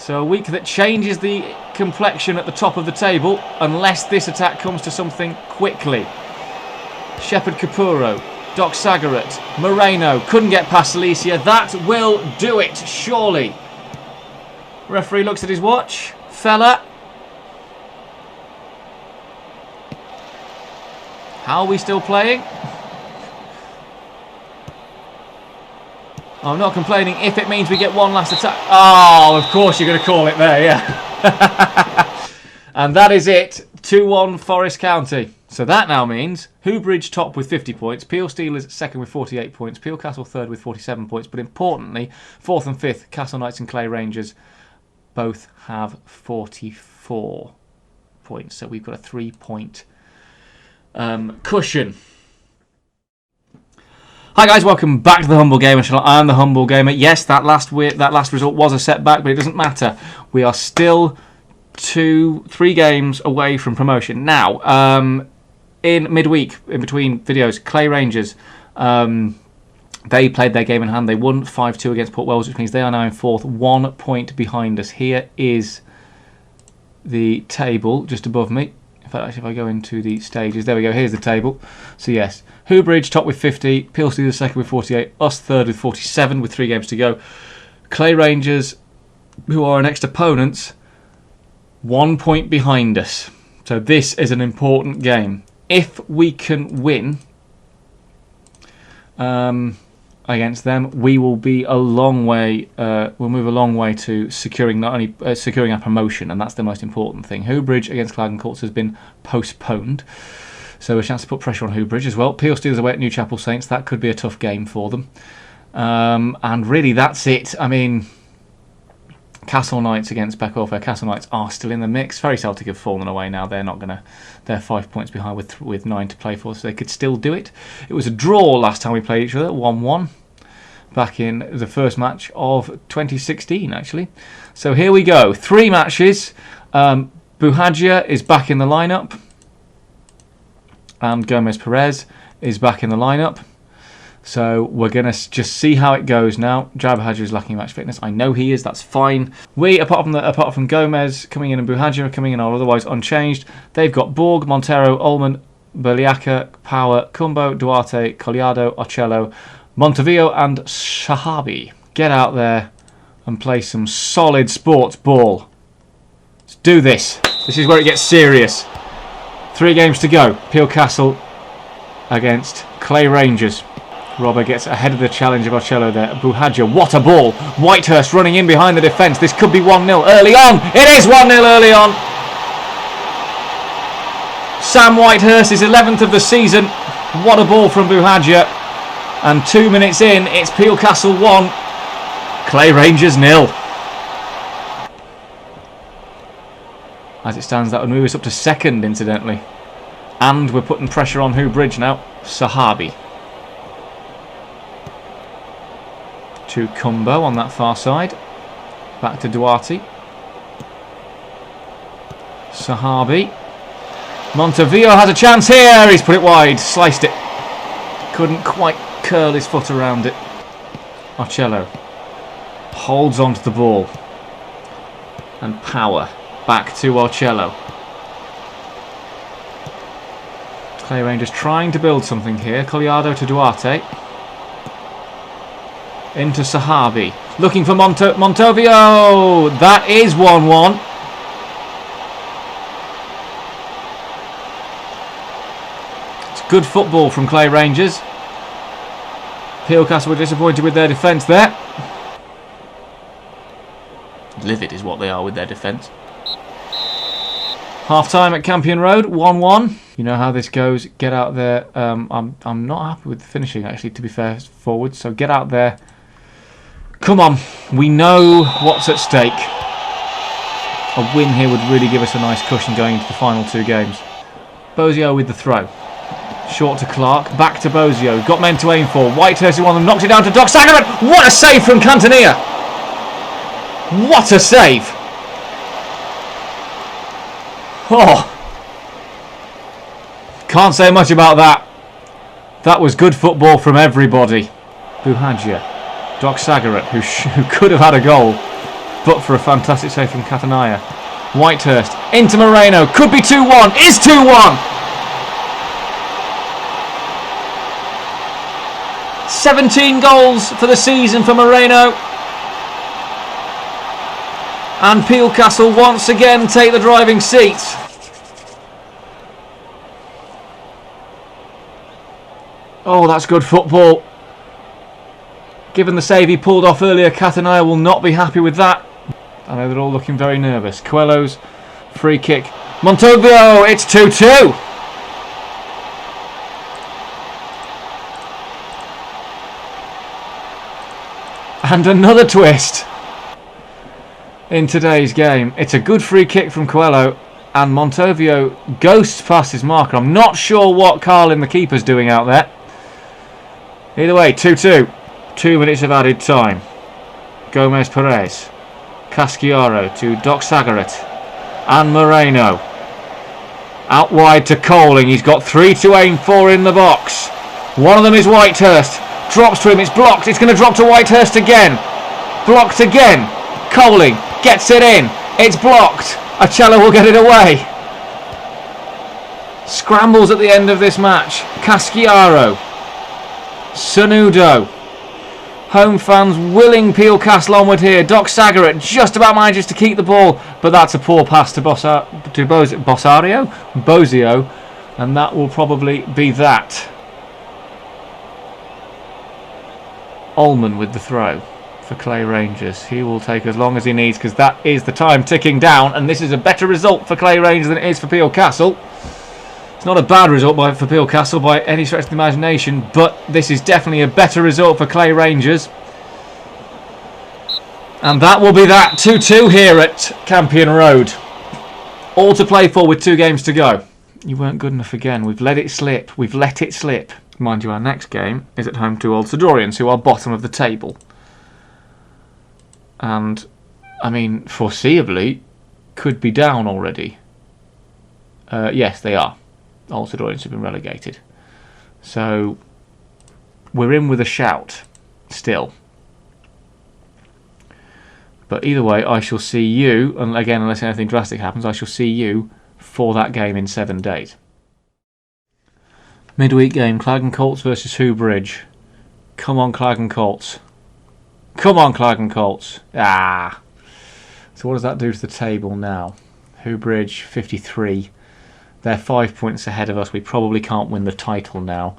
So a week that changes the complexion at the top of the table unless this attack comes to something quickly. Shepherd Kapuro, Doc Sagarat, Moreno, couldn't get past Alicia. That will do it, surely. Referee looks at his watch. Fella. How are we still playing? I'm not complaining if it means we get one last attack. Oh, of course you're going to call it there, yeah. And that is it. 2-1 Forest County. So that now means Hoobridge top with 50 points, Peel Steelers second with 48 points, Peel Castle third with 47 points, but importantly, fourth and fifth, Castle Knights and Clay Rangers, both have 44 points. So we've got a 3-point cushion. Hi guys, welcome back to the Humble Gamer channel. I am the Humble Gamer. Yes, that last result was a setback, but it doesn't matter. We are still 3 games away from promotion. Now, in midweek, in between videos, Clay Rangers, they played their game in hand. They won 5-2 against Port Wells, which means they are now in fourth, 1 point behind us. Here is the table just above me. In fact, actually, if I go into the stages, there we go. Here's the table. So yes, Hoobridge top with 50, Peel Steelers second with 48, us third with 47 with 3 games to go. Clay Rangers, who are our next opponents, 1 point behind us. So this is an important game. If we can win against them, we will be a long way. We'll move a long way to securing not only securing our promotion, and that's the most important thing. Hoobridge against Cloud and Courts has been postponed, so a chance to put pressure on Hoobridge as well. Peel Steelers away at Newchapel Saints. That could be a tough game for them. And really, that's it. I mean, Castle Knights against Beck Welfare. Castle Knights are still in the mix. Very Celtic have fallen away now. They're not gonna. They're 5 points behind with 9 to play for, so they could still do it. It was a draw last time we played each other, 1-1, back in the first match of 2016, actually. So here we go. 3 matches. Buhagia is back in the lineup, and Gomez Perez is back in the lineup. So we're going to just see how it goes now. Jai Buhagia is lacking match fitness. I know he is. That's fine. We, apart from Gomez coming in and Buhagia coming in, are otherwise unchanged. They've got Borg, Montero, Ullman, Berliaka, Power, Cumbo, Duarte, Colliado, Ocello, Montevideo and Shahabi. Get out there and play some solid sports ball. Let's do this. This is where it gets serious. 3 games to go. Peel Castle against Clay Rangers. Robert gets ahead of the challenge of Ocello there. Buhagia, what a ball. Whitehurst running in behind the defence. This could be 1-0 early on. It is 1-0 early on. Sam Whitehurst is 11th of the season. What a ball from Buhagia. And 2 minutes in, it's Peel Castle 1, Clay Rangers 0. As it stands, that would move us up to second, incidentally. And we're putting pressure on Hoobridge now. Sahabi. To Cumbo on that far side. Back to Duarte. Sahabi. Montevideo has a chance here. He's put it wide. Sliced it. Couldn't quite curl his foot around it. Ocello holds onto the ball. And Power. Back to Ocello. Clay Rangers trying to build something here. Colliado to Duarte. Into Sahabi. Looking for Montovio. That is 1-1. It's good football from Clay Rangers. Peel Castle were disappointed with their defence there. Livid is what they are with their defence. Half time at Campion Road, 1-1. You know how this goes. Get out there. I'm not happy with the finishing, actually, to be fair, forward. So get out there. Come on, we know what's at stake. A win here would really give us a nice cushion going into the final 2 games. Bozio with the throw. Short to Clark, back to Bozio. Got men to aim for. Whitehurst is one of them, knocks it down to Doc Sagarat. What a save from Cantania! What a save! Oh! Can't say much about that. That was good football from everybody. Buhagia. Doc Sagarat, who could have had a goal, but for a fantastic save from Coincheanainn. Whitehurst into Moreno. Could be 2-1. Is 2-1. 17 goals for the season for Moreno. And Mícheál once again take the driving seat. Oh, that's good football. Given the save he pulled off earlier, Coincheanainn will not be happy with that. I know they're all looking very nervous. Coelho's free kick. Montovio, it's 2-2. And another twist in today's game. It's a good free kick from Coelho, and Montovio ghosts past his marker. I'm not sure what Carlin, the keeper's, doing out there. Either way, 2-2. 2 minutes of added time. Gomez Perez. Casciaro to Doc Sagaret. And Moreno. Out wide to Coling. He's got 3 to aim for in the box. One of them is Whitehurst. Drops to him. It's blocked. It's going to drop to Whitehurst again. Blocked again. Coling gets it in. It's blocked. Acella will get it away. Scrambles at the end of this match. Casciaro. Sodor. Home fans willing Mícheál onward here. Doc Sagaret just about manages to keep the ball, but that's a poor pass to Bozio, and that will probably be that. Ullman with the throw for Clay Rangers. He will take as long as he needs because that is the time ticking down, and this is a better result for Clay Rangers than it is for Mícheál. It's not a bad result for Mícheál by any stretch of the imagination, but this is definitely a better result for Clay Rangers. And that will be that. 2-2 here at Campion Road. All to play for with 2 games to go. You weren't good enough again. We've let it slip. We've let it slip. Mind you, our next game is at home to Old Sodorians, who are bottom of the table. And, I mean, foreseeably, could be down already. Yes, they are. Old Sodorians have been relegated. So, we're in with a shout, still. But either way, I shall see you, and again, unless anything drastic happens, I shall see you for that game in 7 days. Midweek game, Claghon Colts versus Hoogbridge. Come on, Claghon Colts. Come on, Claghon Colts. Ah. So what does that do to the table now? Hoogbridge, 53. They're 5 points ahead of us. We probably can't win the title now.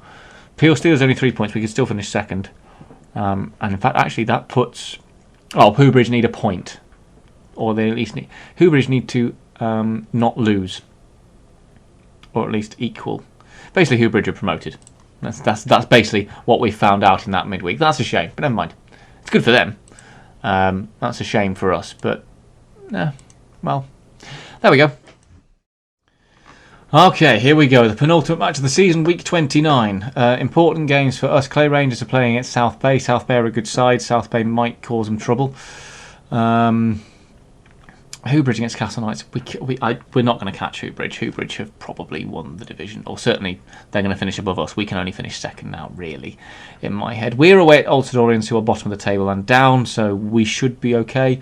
Peel Steelers only 3 points. We could still finish second. And in fact, actually, that puts... Oh, Hoogbridge need a point. Or they at least need... Hoogbridge need to not lose. Or at least equal. Basically, Hoogbridge are promoted. That's basically what we found out in that midweek. That's a shame, but never mind. It's good for them. That's a shame for us, but... well, there we go. Okay, here we go. The penultimate match of the season, week 29. Important games for us. Clay Rangers are playing against South Bay. South Bay are a good side. South Bay might cause them trouble. Hoogbridge against Castle Knights. We're not going to catch Hoogbridge. Hoogbridge have probably won the division, or certainly they're going to finish above us. We can only finish second now, really, in my head. We're away at Old Sodorians, who are bottom of the table and down, so we should be okay.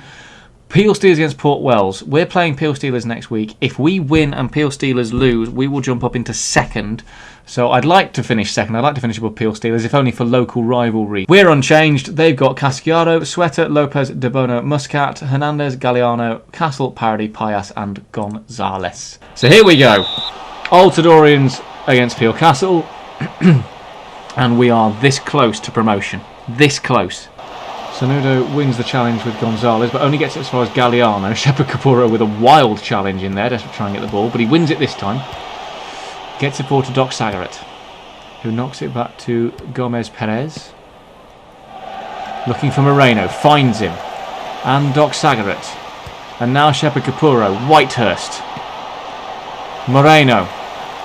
Peel Steelers against Port Wells. We're playing Peel Steelers next week. If we win and Peel Steelers lose, we will jump up into second. So I'd like to finish second. I'd like to finish above Peel Steelers, if only for local rivalry. We're unchanged. They've got Casciaro, Sweater, Lopez, De Bono, Muscat, Hernandez, Galliano, Castle, Parody, Pias and Gonzalez. So here we go. Old Sodorians against Peel Castle. And we are this close to promotion. This close. Sanudo wins the challenge with Gonzalez, but only gets it as far as Galliano. Shepard Capuro with a wild challenge in there, desperate to try and get the ball, but he wins it this time. Gets it forward to Doc Sagaret, who knocks it back to Gomez Perez. Looking for Moreno, finds him. And Doc Sagaret. And now Shepard Capuro, Whitehurst. Moreno.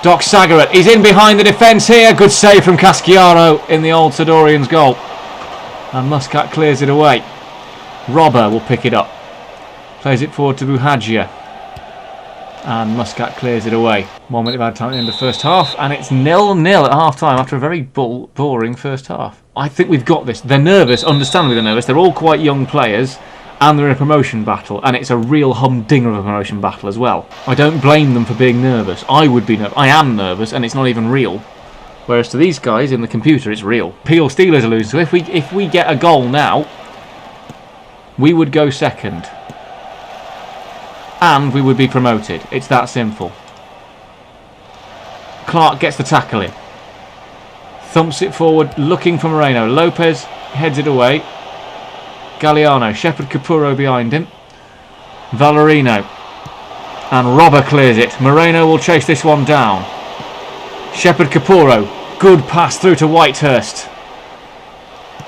Doc Sagaret, he's in behind the defence here. Good save from Casciaro in the Old Sodorians goal. And Muscat clears it away. Robber will pick it up. Plays it forward to Buhagia. And Muscat clears it away. 1 minute of added time at the end of the first half. And it's 0-0 at half time after a very boring first half. I think we've got this. They're nervous, understandably they're nervous. They're all quite young players. and they're in a promotion battle, and it's a real humdinger of a promotion battle as well. I don't blame them for being nervous. I would be nervous. I am nervous, and it's not even real. Whereas to these guys in the computer, it's real. Peel Steelers are losing. So if we get a goal now, we would go second, and we would be promoted. It's that simple. Clark gets the tackle in. Thumps it forward, looking for Moreno. Lopez heads it away. Galliano, Shepherd Capurro behind him. Valerino. And Robber clears it. Moreno will chase this one down. Shepherd Capurro. Good pass through to Whitehurst,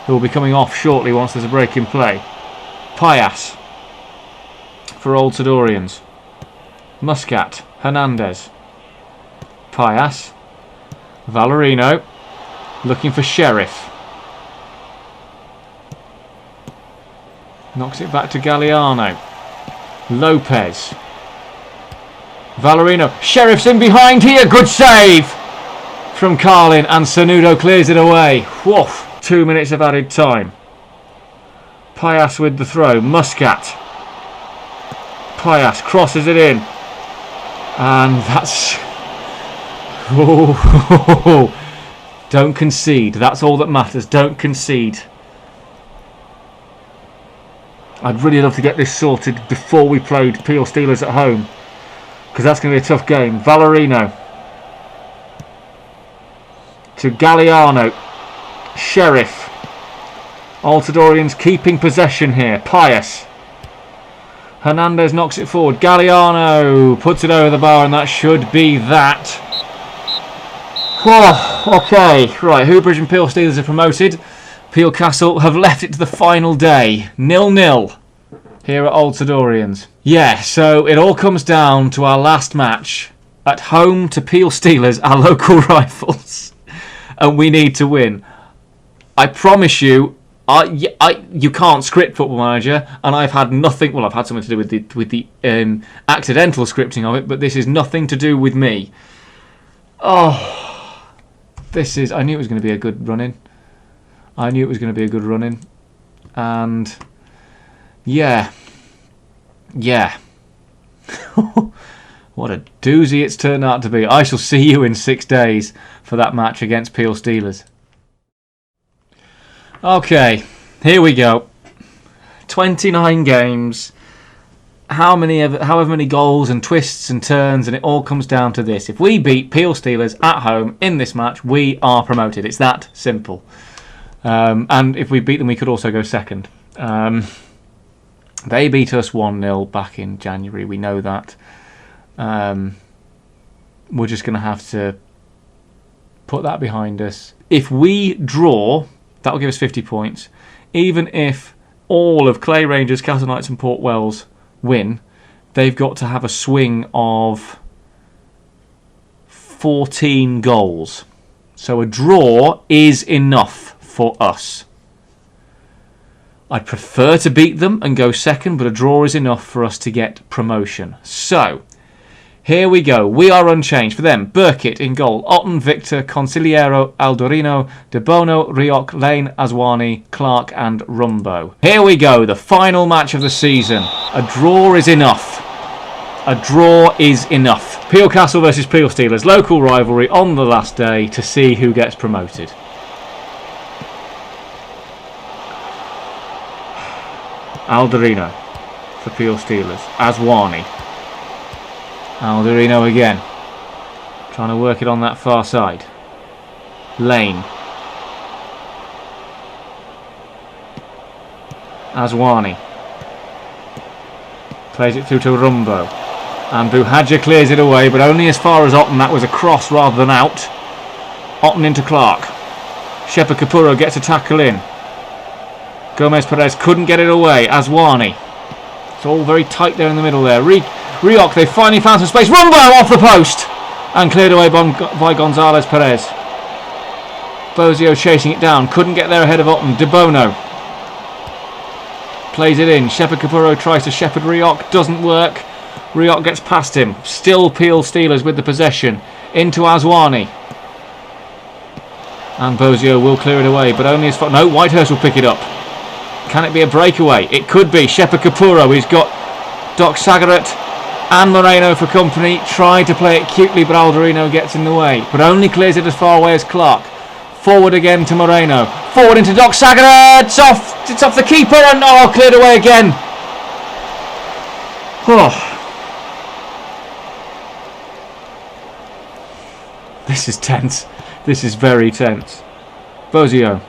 who will be coming off shortly once there's a break in play. Pias for Old Sodorians. Muscat. Hernandez. Pias. Valerino. Looking for Sheriff. Knocks it back to Galliano. Lopez. Valerino. Sheriff's in behind here. Good save from Carlin, and Sanudo clears it away. Woof. 2 minutes of added time. Pias with the throw. Muscat. Pias crosses it in. And that's... Oh, don't concede. That's all that matters. Don't concede. I'd really love to get this sorted before we played Peel Steelers at home, because that's going to be a tough game. Valerino to Galliano. Sheriff. Altadorians keeping possession here. Pias. Hernandez knocks it forward. Galliano puts it over the bar, and that should be that. Oh, okay, right, Hoobridge and Peel Steelers are promoted. Peel Castle have left it to the final day. 0-0 here at Old Sodorians. Yeah, so it all comes down to our last match at home to Peel Steelers, our local rivals. And we need to win. I promise you, you can't script Football Manager, and I've had nothing... Well, I've had something to do with the accidental scripting of it, but this is nothing to do with me. Oh... This is... I knew it was going to be a good run-in. And... Yeah. What a doozy it's turned out to be. I shall see you in 6 days for that match against Peel Steelers. Okay, here we go. 29 games. However many goals and twists and turns, and it all comes down to this. If we beat Peel Steelers at home in this match, we are promoted. It's that simple. And if we beat them, we could also go second. They beat us 1-0 back in January. We know that. We're just going to have to put that behind us. If we draw, that will give us 50 points. Even if all of Clay Rangers, Castle Knights and Port Wells win, they've got to have a swing of 14 goals. So a draw is enough for us. I'd prefer to beat them and go second, but a draw is enough for us to get promotion. So, here we go. We are unchanged. For them, Burkitt in goal. Otten, Victor, Conciliero, Aldorino, De Bono, Rioch, Lane, Aswani, Clark and Rumbo. Here we go. The final match of the season. A draw is enough. A draw is enough. Peel Castle versus Peel Steelers. Local rivalry on the last day to see who gets promoted. Aldorino for Peel Steelers. Aswani. Aldorino again. Trying to work it on that far side. Lane. Aswani. Plays it through to Rumbo. And Buhaja clears it away, but only as far as Otten. That was a cross rather than out. Otten into Clark. Shepherd Capurro gets a tackle in. Gomez Perez couldn't get it away. Aswani. It's all very tight there in the middle there. Rioch, they finally found some space. Rumbo off the post! And cleared away by Gonzalez Perez. Bozio chasing it down. Couldn't get there ahead of Otten. De Bono. Plays it in. Shepherd Capurro tries to shepherd Rioch. Doesn't work. Rioch gets past him. Still Peel Steelers with the possession. Into Aswani. And Bozio will clear it away, but only as far... No, Whitehurst will pick it up. Can it be a breakaway? It could be. Shepard Kapuro, he's got Doc Sagarat and Moreno for company. Tried to play it cutely, but Alderino gets in the way. But only clears it as far away as Clark. Forward again to Moreno. Forward into Doc Sagarat. It's off the keeper and cleared away again. Oh. This is tense. This is very tense. Bozio.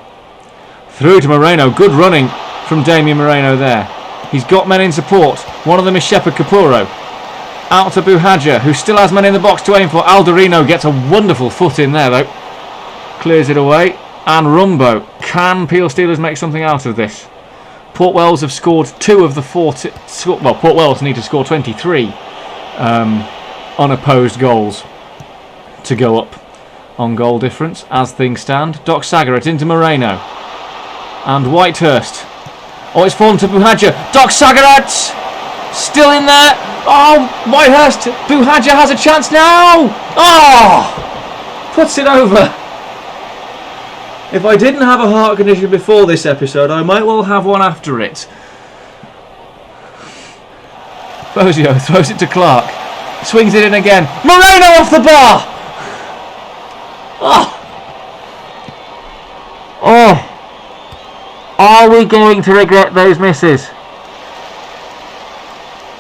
Through to Moreno. Good running from Damien Moreno there. He's got men in support. One of them is Shepard Kapuro. Out to Buhaja, who still has men in the box to aim for. Alderino gets a wonderful foot in there, though. Clears it away. And Rumbo. Can Peel Steelers make something out of this? Port Wells have scored 2 of the 4... Well, Port Wells need to score 23 unopposed goals to go up on goal difference as things stand. Doc Sagarat into Moreno. And Whitehurst. Oh, it's fallen to Buhaja. Doc Sagarat still in there. Oh, Whitehurst. Buhaja has a chance now. Oh, puts it over. If I didn't have a heart condition before this episode, I might well have one after it. Bozio throws it to Clark. Swings it in again. Moreno off the bar. Oh. Oh. Are we going to regret those misses?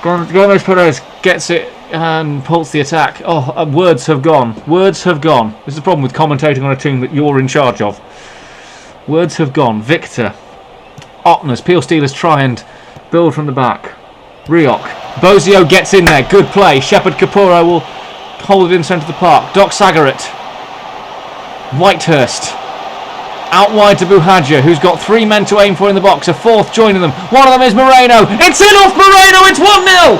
Gomez Perez gets it and pulls the attack. Oh, words have gone. Words have gone. This is the problem with commentating on a team that you're in charge of. Words have gone. Victor. Ottners. Peel Steelers try and build from the back. Rioch. Bozio gets in there. Good play. Shepard Kapuro will hold it in centre of the park. Doc Sagarat. Whitehurst. Out wide to Buhaja, who's got 3 men to aim for in the box. A 4th joining them. One of them is Moreno. It's in off Moreno. It's 1-0.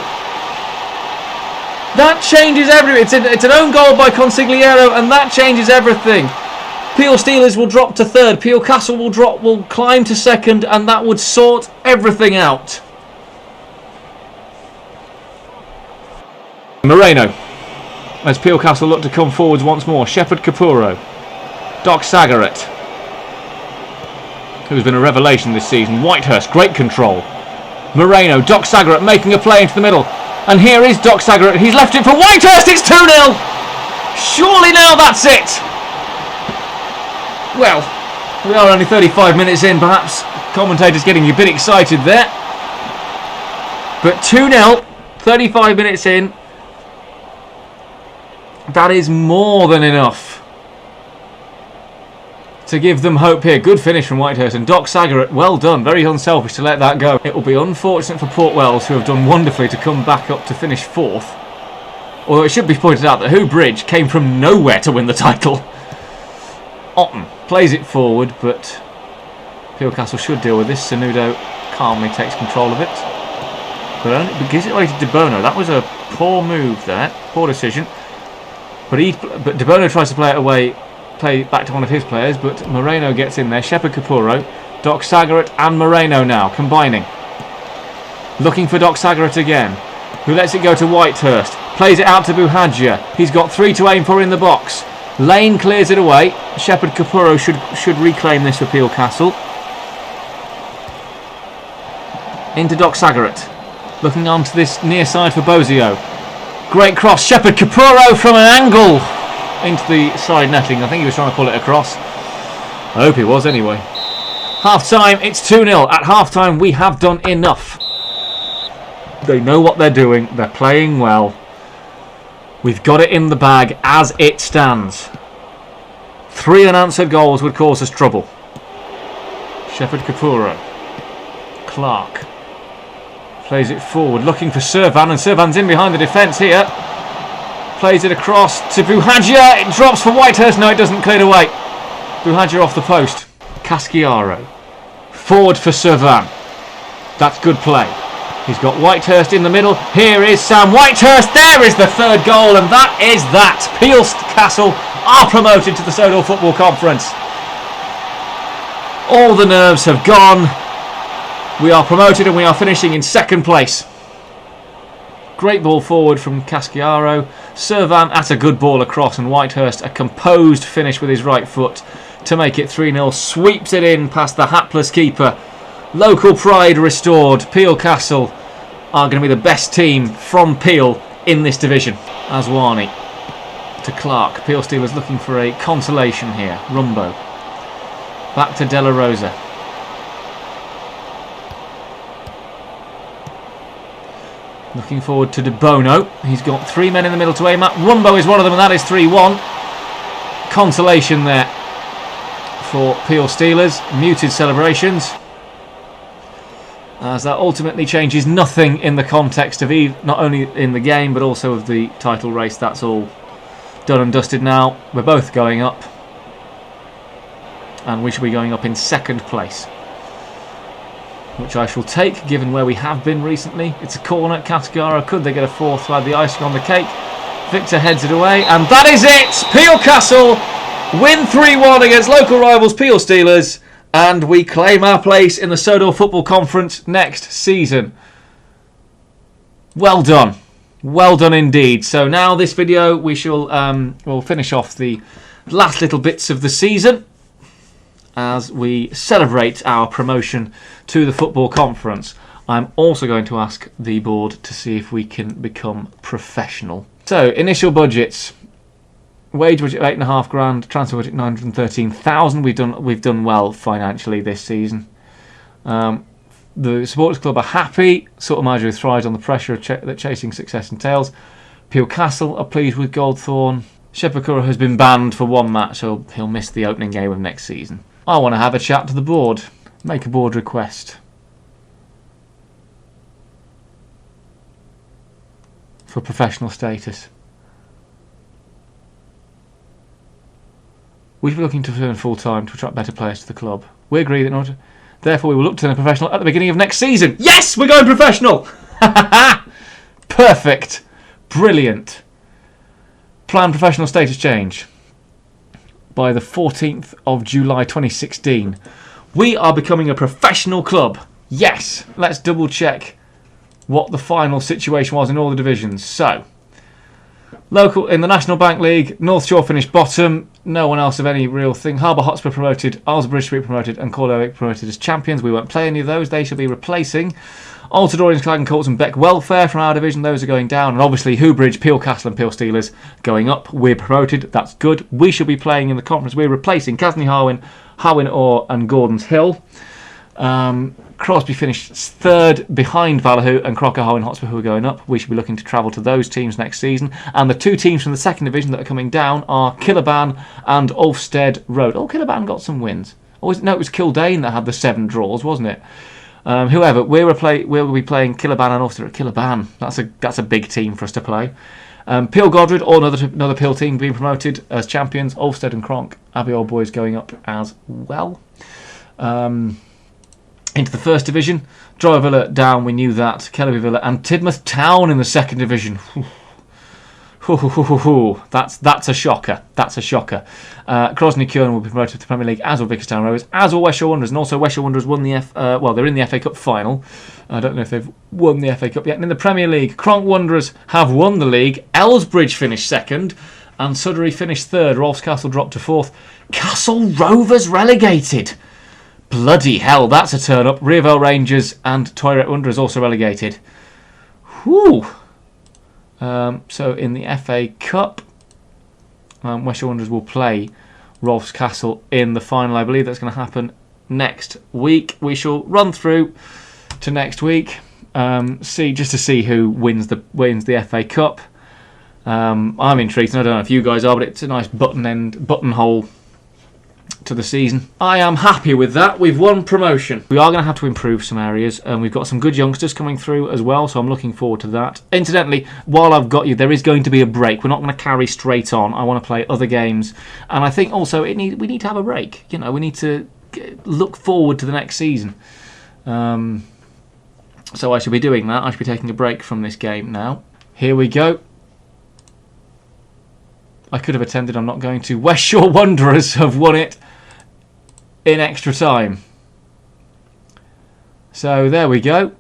That changes everything. It's an own goal by Consigliere, and that changes everything. Peel Steelers will drop to 3rd. Peel Castle will climb to 2nd, and that would sort everything out. Moreno, as Peel Castle look to come forwards once more. Shepard Kapuro. Doc Sagarat, who's been a revelation this season. Whitehurst, great control. Moreno, Doc Sagarat making a play into the middle. And here is Doc Sagarat. He's left it for Whitehurst. It's 2-0. Surely now that's it. Well, we are only 35 minutes in. Perhaps commentators getting a bit excited there. But 2-0, 35 minutes in. That is more than enough to give them hope here. Good finish from Whitehurst, and Doc Sagarat, well done, very unselfish to let that go. It will be unfortunate for Port Wells, who have done wonderfully to come back up to finish 4th. Although it should be pointed out that Who Bridge came from nowhere to win the title. Otten plays it forward, but Peel Castle should deal with this. Sanudo calmly takes control of it, but only gives it away to De Bono. That was a poor move there, poor decision. But De Bono tries to play it away, play back to one of his players, but Moreno gets in there. Shepard Kapuro, Doc Sagarat and Moreno now combining. Looking for Doc Sagarat again, who lets it go to Whitehurst. Plays it out to Buhaja. He's got 3 to aim for in the box. Lane clears it away. Shepard Kapuro should reclaim this for Peel Castle. Into Doc Sagarat. Looking onto this near side for Bozio. Great cross. Shepard Kapuro from an angle into the side netting. I think he was trying to pull it across. I hope he was anyway. Half time, it's 2-0. At half time, we have done enough. They know what they're doing. They're playing well. We've got it in the bag as it stands. 3 unanswered goals would cause us trouble. Shepard Kapuro. Clark. Plays it forward, looking for Servan, and Servan's in behind the defence here. Plays it across to Buhaja. It drops for Whitehurst. No, it doesn't. Cleared away. Buhaja off the post. Casciaro. Forward for Servan. That's good play. He's got Whitehurst in the middle. Here is Sam Whitehurst. There is the 3rd goal, and that is that. Peel Castle are promoted to the Sodor Football Conference. All the nerves have gone. We are promoted and we are finishing in 2nd place. Great ball forward from Casciaro. Servan at a good ball across, and Whitehurst a composed finish with his right foot to make it 3-0. Sweeps it in past the hapless keeper Local pride restored. Peel Castle are going to be the best team from Peel in this division. Aswani to Clark. Peel Steelers looking for a consolation here. Rumbo. Back to De La Rosa. Looking forward to De Bono. He's got 3 men in the middle to aim at. Rumbo is one of them, and that is 3-1. Consolation there for Peel Steelers. Muted celebrations, as that ultimately changes nothing in the context of not only in the game but also of the title race. That's all done and dusted now. We're both going up, and we shall be going up in second place, which I shall take given where we have been recently. It's a corner. Katagara, could they get a fourth to add the icing on the cake? Victor heads it away, and that is it! Peel Castle win 3-1 against local rivals Peel Steelers, and we claim our place in the Sodor Football Conference next season. Well done. Well done indeed. So now this video we shall we'll finish off the last little bits of the season as we celebrate our promotion to the Football Conference. I'm also going to ask the board to see if we can become professional. So, initial budgets. Wage budget £8.5 grand, transfer budget 913,000. We've done well financially this season. The supporters club are happy. Sotomayor thrives on the pressure that chasing success entails. Peel Castle are pleased with Goldthorne. Shepakura has been banned for 1 match, so he'll miss the opening game of next season. I want to have a chat to the board. Make a board request for professional status. We should be looking to turn full-time to attract better players to the club. We agree that in order, therefore we will look to turn a professional at the beginning of next season. Yes, we're going professional! Perfect. Brilliant. Plan professional status change by the 14th of July 2016. We are becoming a professional club. Yes. Let's double check what the final situation was in all the divisions. So, local in the National Bank League, North Shore finished bottom. No one else of any real thing. Harbour Hotspur promoted, Aylesbury Street promoted, and Corlewick promoted as champions. We won't play any of those. They shall be replacing Altadorians, Claggan Colts and Beck Welfare from our division. Those are going down. And obviously Hoobridge, Peel Castle and Peel Steelers going up. We're promoted. That's good. We shall be playing in the conference. We're replacing Casney Harwin, Harwin Orr and Gordons Hill. Crosby finished 3rd behind Ballyhoo and Crocker Harwin Hotspur, who are going up. We should be looking to travel to those teams next season. And the 2 teams from the 2nd division that are coming down are Killaban and Ulfstead Road. Oh, Killaban got some wins. Oh, it was Kildane that had the 7 draws, wasn't it? Whoever, we'll be playing Killaban and Ulster at Killaban. That's a big team for us to play. Peel Godred, or another Peel team being promoted as champions. Ulfstead and Cronk, Abbey Old Boys going up as well. Into the 1st division, Drogheda Villa down, we knew that. Kellerby Villa and Tidmouth Town in the 2nd division. That's a shocker. That's a shocker. Crosney Curran will be promoted to the Premier League, as will Vickerstown Rovers, as will West Shore Wanderers, and also West Shore Wanderers won the they're in the FA Cup final. I don't know if they've won the FA Cup yet. And in the Premier League, Cronk Wanderers have won the league. Ellsbridge finished 2nd, and Sudbury finished 3rd. Rolfs Castle dropped to 4th. Castle Rovers relegated. Bloody hell, that's a turn up. Rearvale Rangers and Toiret Wanderers also relegated. Whew. So in the FA Cup, West Shore Wanderers will play Rolfs Castle in the final. I believe that's going to happen next week. We shall run through to next week, just to see who wins the FA Cup. I'm intrigued, and I don't know if you guys are, but it's a nice buttonhole to the season. I am happy with that. We've won promotion. We are going to have to improve some areas, and we've got some good youngsters coming through as well, so I'm looking forward to that. Incidentally, while I've got you, there is going to be a break. We're not going to carry straight on. I want to play other games, and I think also we need to have a break. You know, we need to look forward to the next season. So I should be doing that. I should be taking a break from this game now. Here we go. I could have attended, I'm not going to. West Shore Wanderers have won it in extra time. So there we go.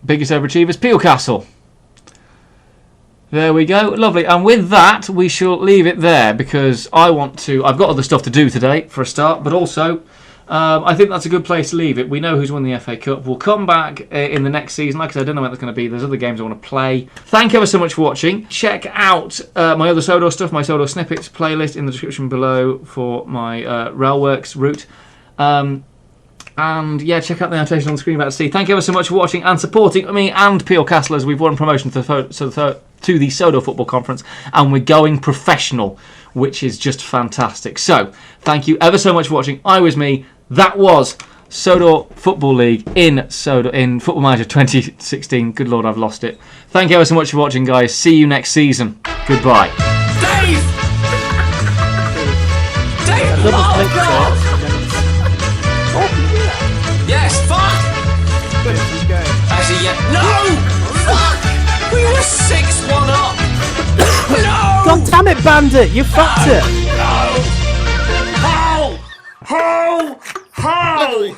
Biggest overachievers, Peel Castle. There we go, lovely. And with that, we shall leave it there because I've got other stuff to do today for a start, but also I think that's a good place to leave it. We know who's won the FA Cup. We'll come back in the next season. Like I said, I don't know when that's going to be. There's other games I want to play. Thank you ever so much for watching. Check out my other Sodor stuff, my Sodor Snippets playlist in the description below for my Railworks route. And yeah, check out the annotation on the screen about to see. Thank you ever so much for watching and supporting me and Peel Castle as we've won promotion to the Sodor Football Conference, and we're going professional, which is just fantastic. So, thank you ever so much for watching. I was me. That was Sodor Football League in Football Manager 2016. Good Lord, I've lost it. Thank you ever so much for watching, guys. See you next season. Goodbye. Dave! Dave! Oh, God! Yes, fuck! Actually, yeah. No! Fuck! We were 6-1 up! No! God damn it, Bandit! You fucked it! No! How? How? How?